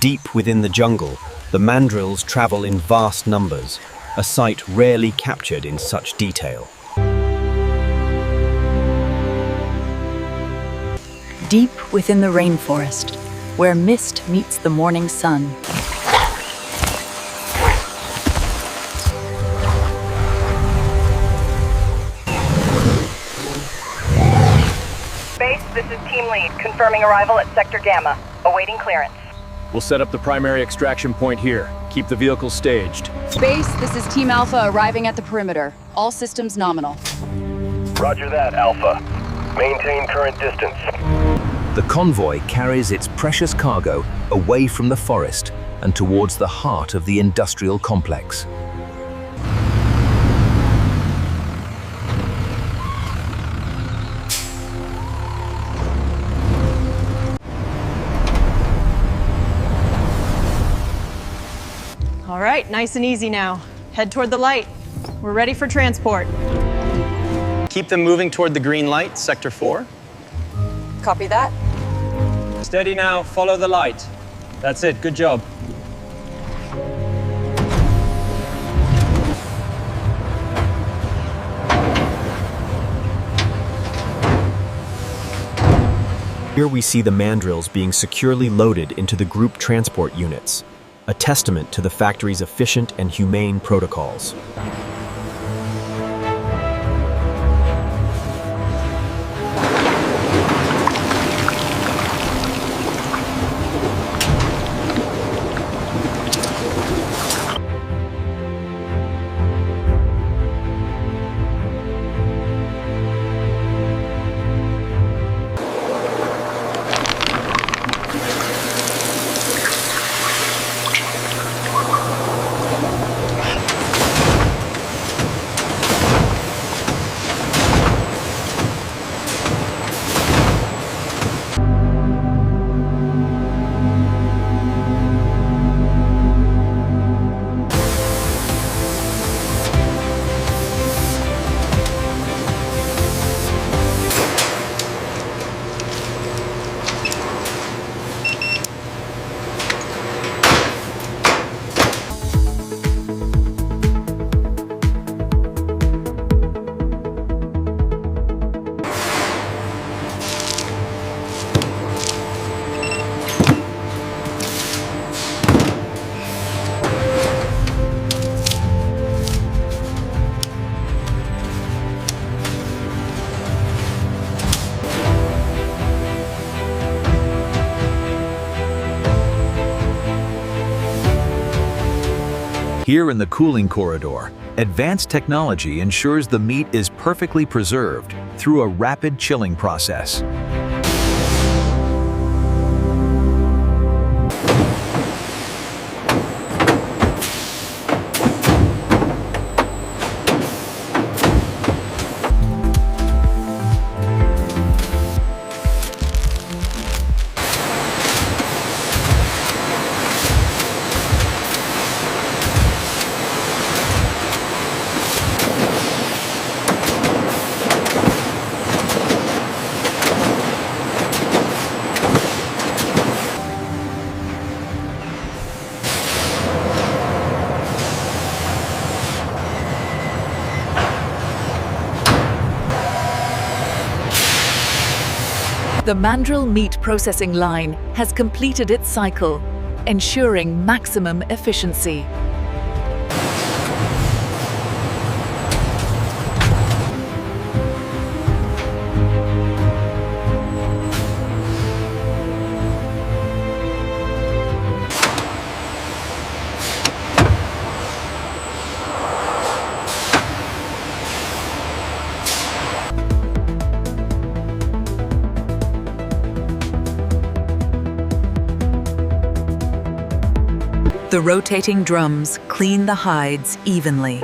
Deep within the jungle, the mandrills travel in vast numbers, a sight rarely captured in such detail. Deep within the rainforest, where mist meets the morning sun. Base, this is Team Lead, confirming arrival at Sector Gamma, awaiting clearance. We'll set up the primary extraction point here. Keep the vehicle staged. Base, this is Team Alpha arriving at the perimeter. All systems nominal. Roger that, Alpha. Maintain current distance. The convoy carries its precious cargo away from the forest and towards the heart of the industrial complex. All right, nice and easy now. Head toward the light. We're ready for transport. Keep them moving toward the green light, Sector 4. Copy that. Steady now, follow the light. That's it, good job. Here we see the mandrills being securely loaded into the group transport units, a testament to the factory's efficient and humane protocols. Here in the cooling corridor, advanced technology ensures the meat is perfectly preserved through a rapid chilling process. The Mandrill meat processing line has completed its cycle, ensuring maximum efficiency. The rotating drums clean the hides evenly.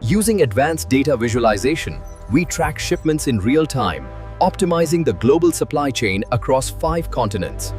Using advanced data visualization, we track shipments in real time, optimizing the global supply chain across 5 continents.